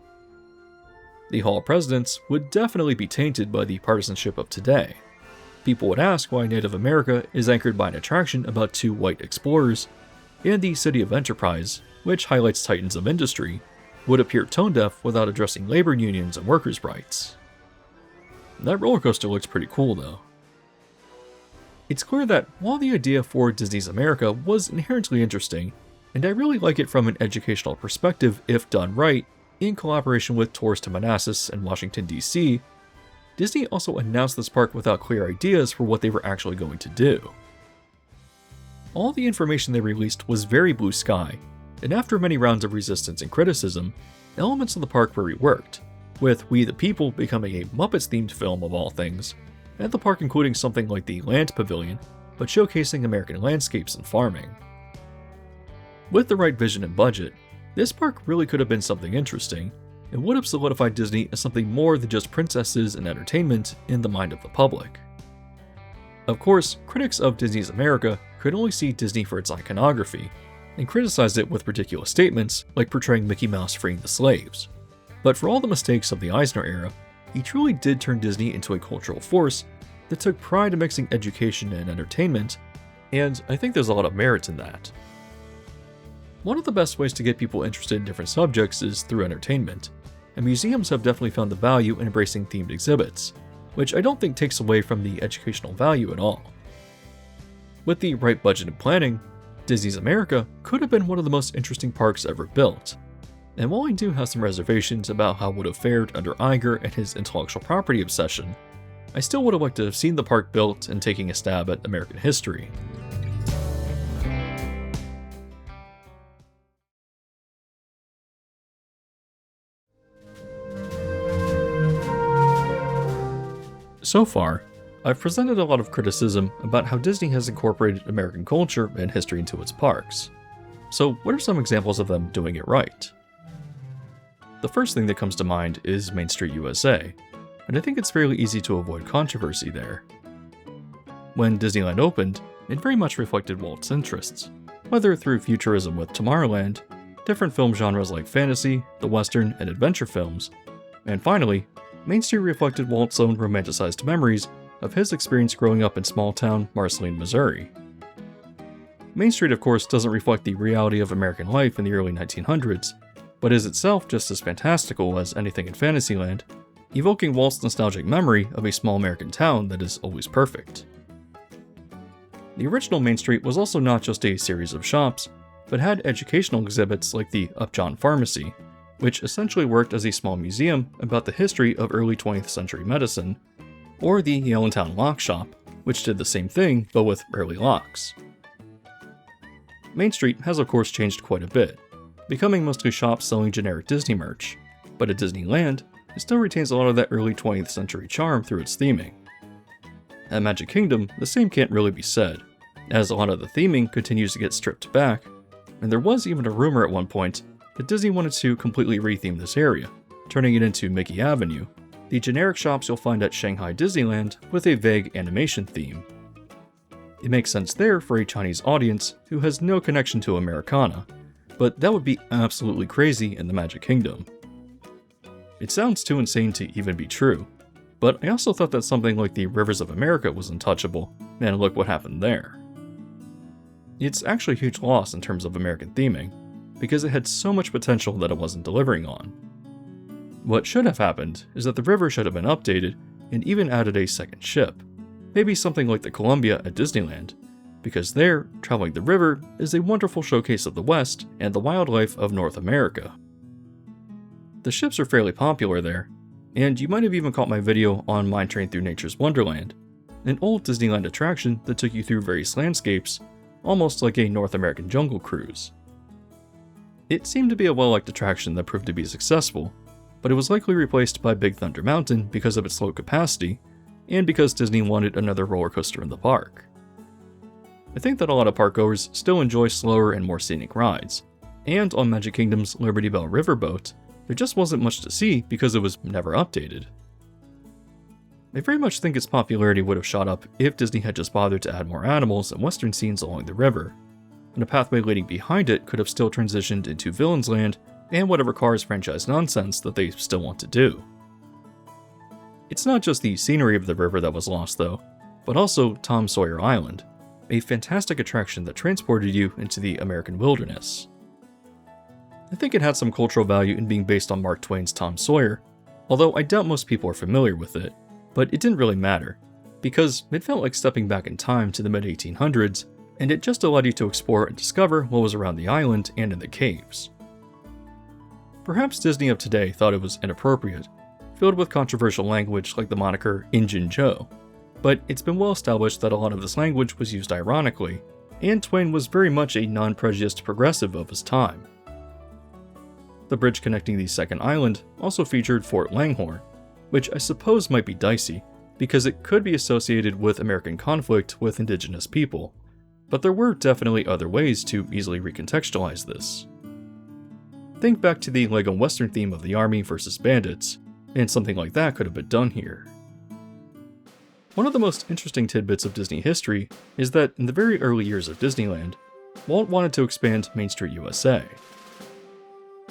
The Hall of Presidents would definitely be tainted by the partisanship of today. People would ask why Native America is anchored by an attraction about two white explorers, and the City of Enterprise, which highlights titans of industry, would appear tone-deaf without addressing labor unions and workers' rights. That roller coaster looks pretty cool though. It's clear that while the idea for Disney's America was inherently interesting, and I really like it from an educational perspective if done right, in collaboration with Tours to Manassas and Washington, D.C., Disney also announced this park without clear ideas for what they were actually going to do. All the information they released was very blue sky, and after many rounds of resistance and criticism, elements of the park were reworked, with We the People becoming a Muppets-themed film of all things, and the park including something like the Land Pavilion, but showcasing American landscapes and farming. With the right vision and budget, this park really could have been something interesting, and would have solidified Disney as something more than just princesses and entertainment in the mind of the public. Of course, critics of Disney's America could only see Disney for its iconography, and criticized it with ridiculous statements like portraying Mickey Mouse freeing the slaves. But for all the mistakes of the Eisner era, he truly did turn Disney into a cultural force that took pride in mixing education and entertainment, and I think there's a lot of merit in that. One of the best ways to get people interested in different subjects is through entertainment, and museums have definitely found the value in embracing themed exhibits, which I don't think takes away from the educational value at all. With the right budget and planning, Disney's America could have been one of the most interesting parks ever built. And while I do have some reservations about how it would have fared under Iger and his intellectual property obsession, I still would have liked to have seen the park built and taking a stab at American history. So far, I've presented a lot of criticism about how Disney has incorporated American culture and history into its parks. So what are some examples of them doing it right? The first thing that comes to mind is Main Street USA, and I think it's fairly easy to avoid controversy there. When Disneyland opened, it very much reflected Walt's interests, whether through futurism with Tomorrowland, different film genres like fantasy, the western, and adventure films, and finally, Main Street reflected Walt's own romanticized memories of his experience growing up in small-town Marceline, Missouri. Main Street, of course, doesn't reflect the reality of American life in the early 1900s, but is itself just as fantastical as anything in Fantasyland, evoking Walt's nostalgic memory of a small American town that is always perfect. The original Main Street was also not just a series of shops, but had educational exhibits like the Upjohn Pharmacy, which essentially worked as a small museum about the history of early 20th century medicine, or the Allentown Lock Shop, which did the same thing but with early locks. Main Street has of course changed quite a bit, becoming mostly shops selling generic Disney merch, but at Disneyland, it still retains a lot of that early 20th century charm through its theming. At Magic Kingdom, the same can't really be said, as a lot of the theming continues to get stripped back, and there was even a rumor at one point that Disney wanted to completely retheme this area, turning it into Mickey Avenue, the generic shops you'll find at Shanghai Disneyland with a vague animation theme. It makes sense there for a Chinese audience who has no connection to Americana, but that would be absolutely crazy in the Magic Kingdom. It sounds too insane to even be true, but I also thought that something like the Rivers of America was untouchable, and look what happened there. It's actually a huge loss in terms of American theming, because it had so much potential that it wasn't delivering on. What should have happened is that the river should have been updated and even added a second ship, maybe something like the Columbia at Disneyland, because there, traveling the river is a wonderful showcase of the West and the wildlife of North America. The ships are fairly popular there, and you might have even caught my video on Mine Train Through Nature's Wonderland, an old Disneyland attraction that took you through various landscapes, almost like a North American jungle cruise. It seemed to be a well-liked attraction that proved to be successful, but it was likely replaced by Big Thunder Mountain because of its low capacity, and because Disney wanted another roller coaster in the park. I think that a lot of parkgoers still enjoy slower and more scenic rides, and on Magic Kingdom's Liberty Bell Riverboat, there just wasn't much to see because it was never updated. I very much think its popularity would have shot up if Disney had just bothered to add more animals and western scenes along the river, and a pathway leading behind it could have still transitioned into Villains Land and whatever Cars franchise nonsense that they still want to do. It's not just the scenery of the river that was lost though, but also Tom Sawyer Island, a fantastic attraction that transported you into the American wilderness. I think it had some cultural value in being based on Mark Twain's Tom Sawyer, although I doubt most people are familiar with it, but it didn't really matter, because it felt like stepping back in time to the mid-1800s, and it just allowed you to explore and discover what was around the island and in the caves. Perhaps Disney of today thought it was inappropriate, filled with controversial language like the moniker Injun Joe, but it's been well established that a lot of this language was used ironically, and Twain was very much a non-prejudiced progressive of his time. The bridge connecting the second island also featured Fort Langhorne, which I suppose might be dicey, because it could be associated with American conflict with indigenous people, but there were definitely other ways to easily recontextualize this. Think back to the Lego Western theme of the Army versus Bandits, and something like that could have been done here. One of the most interesting tidbits of Disney history is that in the very early years of Disneyland, Walt wanted to expand Main Street USA.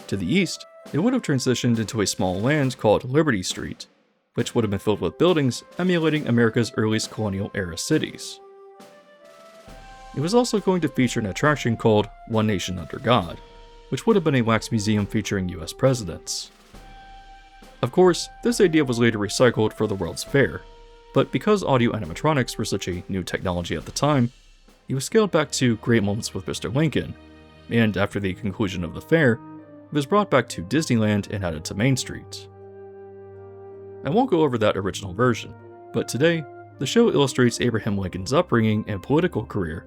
To the east, it would have transitioned into a small land called Liberty Street, which would have been filled with buildings emulating America's earliest colonial-era cities. It was also going to feature an attraction called One Nation Under God, which would have been a wax museum featuring US presidents. Of course, this idea was later recycled for the World's Fair, but because audio animatronics were such a new technology at the time, it was scaled back to Great Moments with Mr. Lincoln, and after the conclusion of the fair, it was brought back to Disneyland and added to Main Street. I won't go over that original version, but today, the show illustrates Abraham Lincoln's upbringing and political career,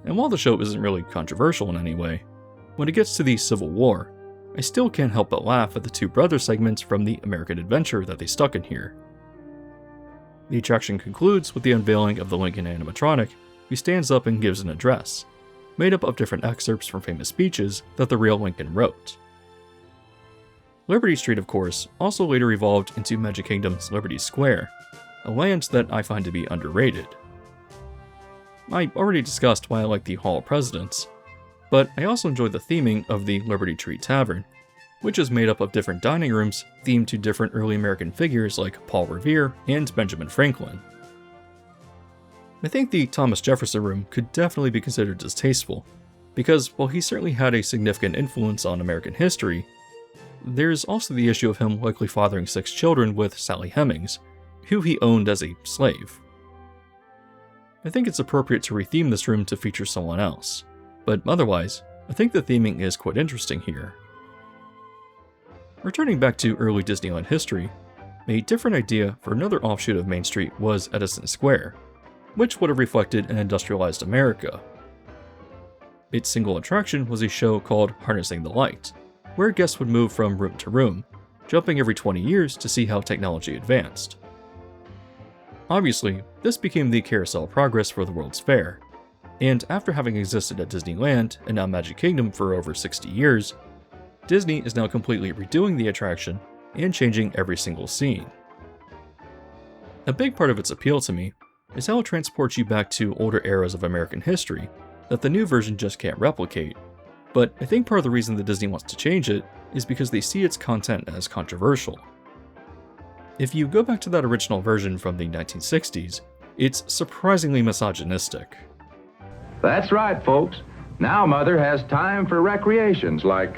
and while the show isn't really controversial in any way, when it gets to the Civil War, I still can't help but laugh at the two brother segments from the American Adventure that they stuck in here. The attraction concludes with the unveiling of the Lincoln animatronic, who stands up and gives an address, made up of different excerpts from famous speeches that the real Lincoln wrote. Liberty Street, of course, also later evolved into Magic Kingdom's Liberty Square, a land that I find to be underrated. I already discussed why I like the Hall of Presidents, but I also enjoy the theming of the Liberty Tree Tavern, which is made up of different dining rooms themed to different early American figures like Paul Revere and Benjamin Franklin. I think the Thomas Jefferson room could definitely be considered distasteful, because while he certainly had a significant influence on American history, there's also the issue of him likely fathering 6 children with Sally Hemings, who he owned as a slave. I think it's appropriate to retheme this room to feature someone else, but otherwise, I think the theming is quite interesting here. Returning back to early Disneyland history, a different idea for another offshoot of Main Street was Edison Square, which would have reflected an industrialized America. Its single attraction was a show called Harnessing the Light, where guests would move from room to room, jumping every 20 years to see how technology advanced. Obviously, this became the Carousel Progress for the World's Fair, and after having existed at Disneyland and now Magic Kingdom for over 60 years, Disney is now completely redoing the attraction and changing every single scene. A big part of its appeal to me is how it transports you back to older eras of American history that the new version just can't replicate, but I think part of the reason that Disney wants to change it is because they see its content as controversial. If you go back to that original version from the 1960s, it's surprisingly misogynistic. That's right, folks. Now Mother has time for recreations like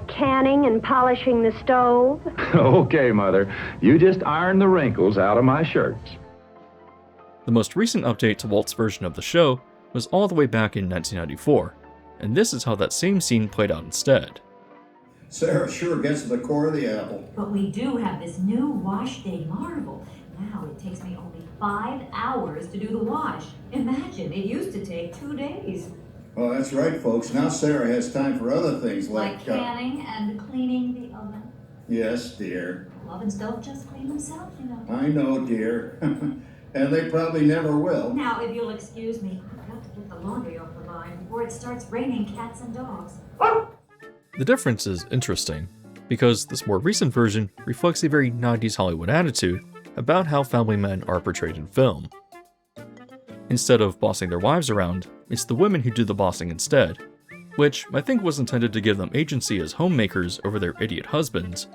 canning and polishing the stove? Okay, Mother. You just iron the wrinkles out of my shirts. The most recent update to Walt's version of the show was all the way back in 1994, and this is how that same scene played out instead. Sarah sure gets to the core of the apple. But we do have this new wash day marvel. Now it takes me only 5 hours to do the wash. Imagine, it used to take 2 days. Well, that's right, folks. Now Sarah has time for other things like canning and cleaning the oven. Yes, dear. Ovens don't just clean themselves, you know. I know, dear. And they probably never will. Now, if you'll excuse me, I've got to get the laundry off the line before it starts raining cats and dogs. The difference is interesting, because this more recent version reflects a very 90s Hollywood attitude about how family men are portrayed in film. Instead of bossing their wives around, it's the women who do the bossing instead, which I think was intended to give them agency as homemakers over their idiot husbands,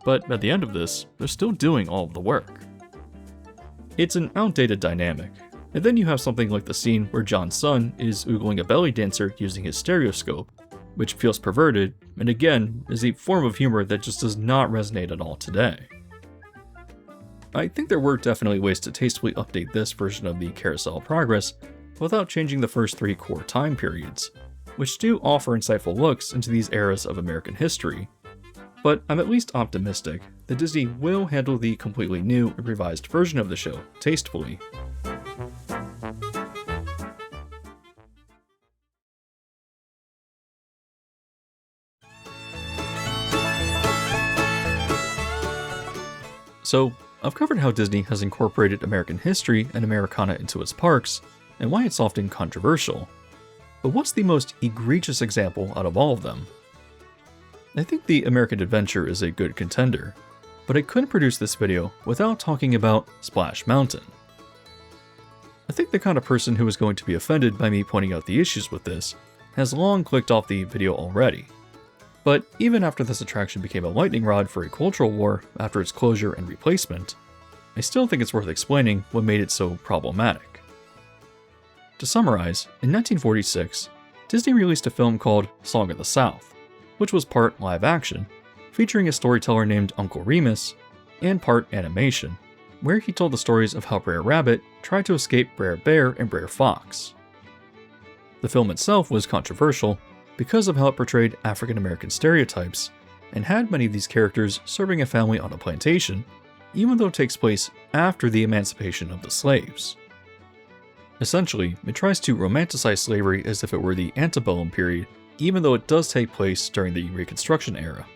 but at the end of this, they're still doing all of the work. It's an outdated dynamic, and then you have something like the scene where John's son is oogling a belly dancer using his stereoscope, which feels perverted, and again, is a form of humor that just does not resonate at all today. I think there were definitely ways to tastefully update this version of the Carousel Progress without changing the first 3 core time periods, which do offer insightful looks into these eras of American history, but I'm at least optimistic that Disney will handle the completely new and revised version of the show tastefully. So, I've covered how Disney has incorporated American history and Americana into its parks, and why it's often controversial. But what's the most egregious example out of all of them? I think the American Adventure is a good contender, but I couldn't produce this video without talking about Splash Mountain. I think the kind of person who is going to be offended by me pointing out the issues with this has long clicked off the video already. But even after this attraction became a lightning rod for a cultural war after its closure and replacement, I still think it's worth explaining what made it so problematic. To summarize, in 1946, Disney released a film called Song of the South, which was part live action, featuring a storyteller named Uncle Remus, and part animation, where he told the stories of how Brer Rabbit tried to escape Brer Bear and Brer Fox. The film itself was controversial because of how it portrayed African American stereotypes, and had many of these characters serving a family on a plantation, even though it takes place after the emancipation of the slaves. Essentially, it tries to romanticize slavery as if it were the antebellum period, even though it does take place during the Reconstruction era.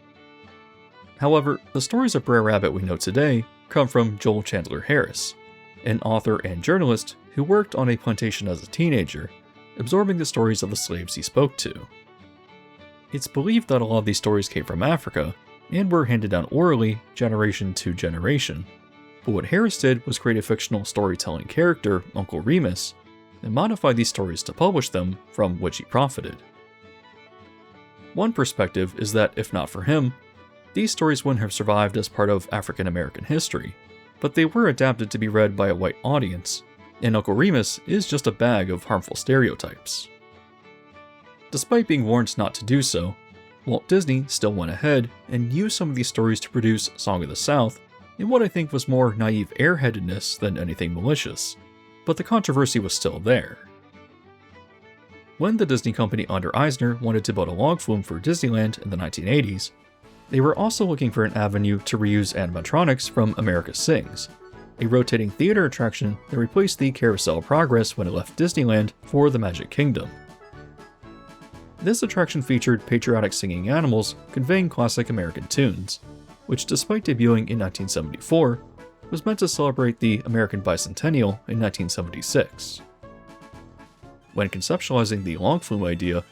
However, the stories of Brer Rabbit we know today come from Joel Chandler Harris, an author and journalist who worked on a plantation as a teenager, absorbing the stories of the slaves he spoke to. It's believed that a lot of these stories came from Africa, and were handed down orally generation to generation. But what Harris did was create a fictional storytelling character, Uncle Remus, and modify these stories to publish them, from which he profited. One perspective is that, if not for him, these stories wouldn't have survived as part of African American history, but they were adapted to be read by a white audience, and Uncle Remus is just a bag of harmful stereotypes. Despite being warned not to do so, Walt Disney still went ahead and used some of these stories to produce Song of the South in what I think was more naive airheadedness than anything malicious, but the controversy was still there. When the Disney company under Eisner wanted to build a log flume for Disneyland in the 1980s, they were also looking for an avenue to reuse animatronics from America Sings, a rotating theater attraction that replaced the Carousel Progress when it left Disneyland for the Magic Kingdom. This attraction featured patriotic singing animals conveying classic American tunes, which despite debuting in 1974, was meant to celebrate the American Bicentennial in 1976. When conceptualizing the long flume idea,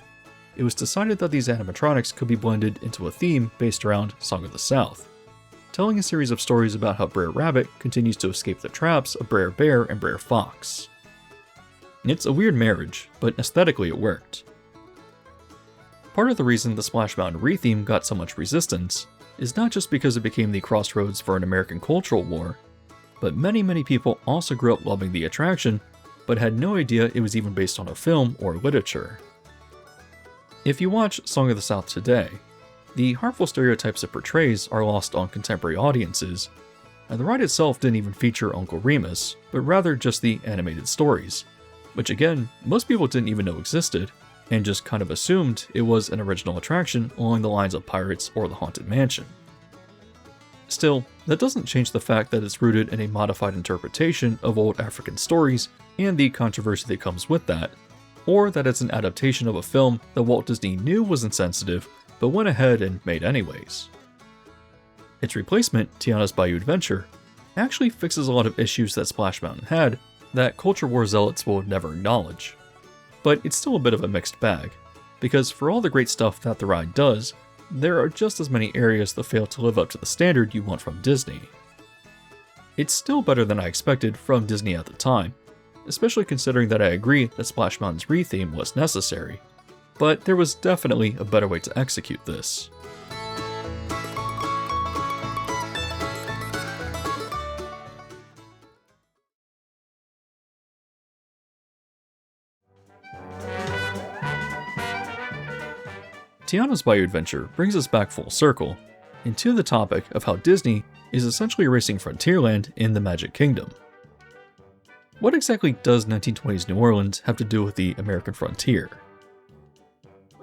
it was decided that these animatronics could be blended into a theme based around Song of the South, telling a series of stories about how Brer Rabbit continues to escape the traps of Brer Bear and Brer Fox. It's a weird marriage, but aesthetically it worked. Part of the reason the Splash Mountain re-theme got so much resistance is not just because it became the crossroads for an American cultural war, but many people also grew up loving the attraction, but had no idea it was even based on a film or literature. If you watch Song of the South today, the harmful stereotypes it portrays are lost on contemporary audiences, and the ride itself didn't even feature Uncle Remus, but rather just the animated stories, which again, most people didn't even know existed, and just kind of assumed it was an original attraction along the lines of Pirates or the Haunted Mansion. Still, that doesn't change the fact that it's rooted in a modified interpretation of old African stories and the controversy that comes with that, or that it's an adaptation of a film that Walt Disney knew was insensitive, but went ahead and made anyways. Its replacement, Tiana's Bayou Adventure, actually fixes a lot of issues that Splash Mountain had that culture war zealots will never acknowledge. But it's still a bit of a mixed bag, because for all the great stuff that the ride does, there are just as many areas that fail to live up to the standard you want from Disney. It's still better than I expected from Disney at the time, especially considering that I agree that Splash Mountain's re-theme was necessary, but there was definitely a better way to execute this. Tiana's Bayou Adventure brings us back full circle, into the topic of how Disney is essentially erasing Frontierland in the Magic Kingdom. What exactly does 1920s New Orleans have to do with the American frontier?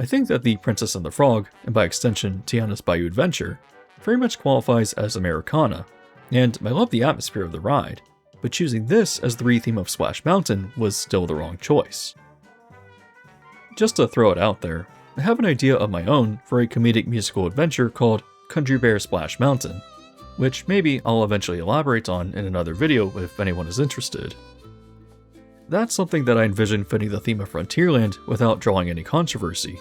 I think that The Princess and the Frog, and by extension Tiana's Bayou Adventure, very much qualifies as Americana, and I love the atmosphere of the ride, but choosing this as the re-theme of Splash Mountain was still the wrong choice. Just to throw it out there, I have an idea of my own for a comedic musical adventure called Country Bear Splash Mountain, which maybe I'll eventually elaborate on in another video if anyone is interested. That's something that I envision fitting the theme of Frontierland without drawing any controversy.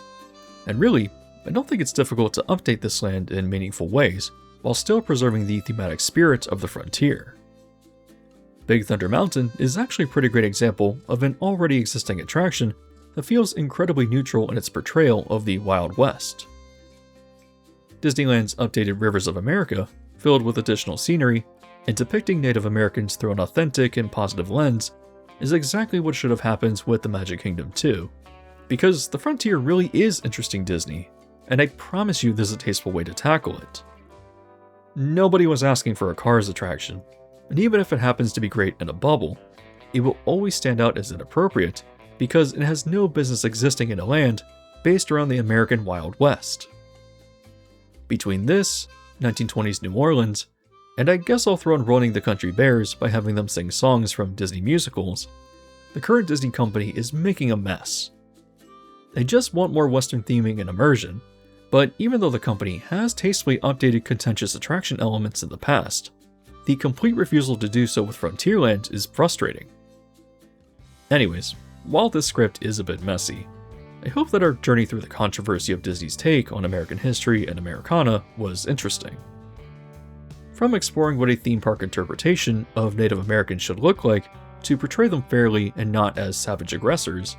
And really, I don't think it's difficult to update this land in meaningful ways, while still preserving the thematic spirit of the frontier. Big Thunder Mountain is actually a pretty great example of an already existing attraction that feels incredibly neutral in its portrayal of the Wild West. Disneyland's updated Rivers of America, filled with additional scenery, and depicting Native Americans through an authentic and positive lens, is exactly what should have happened with the Magic Kingdom too, because the frontier really is interesting Disney, and I promise you there's a tasteful way to tackle it. Nobody was asking for a Cars attraction, and even if it happens to be great in a bubble, it will always stand out as inappropriate because it has no business existing in a land based around the American Wild West. Between this, 1920s New Orleans, and I guess I'll throw in Running the Country Bears by having them sing songs from Disney musicals, the current Disney company is making a mess. They just want more Western theming and immersion, but even though the company has tastefully updated contentious attraction elements in the past, the complete refusal to do so with Frontierland is frustrating. Anyways, while this script is a bit messy, I hope that our journey through the controversy of Disney's take on American history and Americana was interesting. From exploring what a theme park interpretation of Native Americans should look like to portray them fairly and not as savage aggressors,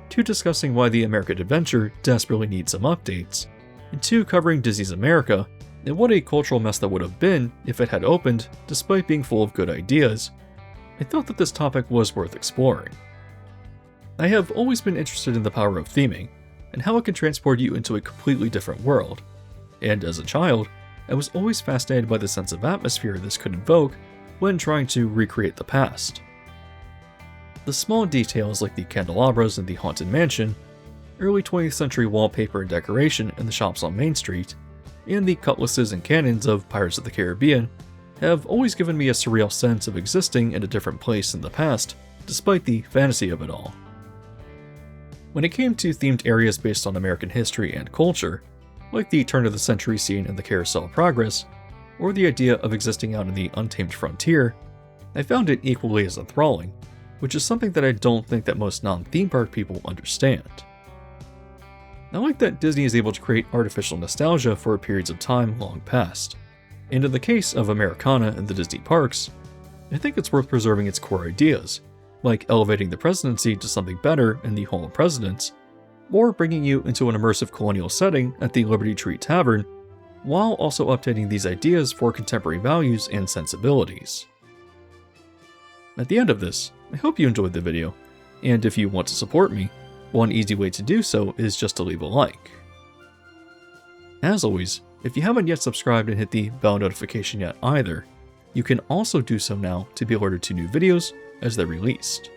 to discussing why the American Adventure desperately needs some updates, and to covering Disney's America and what a cultural mess that would have been if it had opened despite being full of good ideas, I thought that this topic was worth exploring. I have always been interested in the power of theming, and how it can transport you into a completely different world, and as a child, I was always fascinated by the sense of atmosphere this could invoke when trying to recreate the past. The small details like the candelabras in the Haunted Mansion, early 20th century wallpaper and decoration in the shops on Main Street, and the cutlasses and cannons of Pirates of the Caribbean have always given me a surreal sense of existing in a different place in the past, despite the fantasy of it all. When it came to themed areas based on American history and culture, like the turn-of-the-century scene in the Carousel of Progress, or the idea of existing out in the untamed frontier, I found it equally as enthralling, which is something that I don't think that most non-theme park people understand. I like that Disney is able to create artificial nostalgia for periods of time long past, and in the case of Americana and the Disney parks, I think it's worth preserving its core ideas, like elevating the presidency to something better in the Hall of Presidents, or bringing you into an immersive colonial setting at the Liberty Tree Tavern, while also updating these ideas for contemporary values and sensibilities. At the end of this, I hope you enjoyed the video, and if you want to support me, one easy way to do so is just to leave a like. As always, if you haven't yet subscribed and hit the bell notification yet either, you can also do so now to be alerted to new videos as they're released.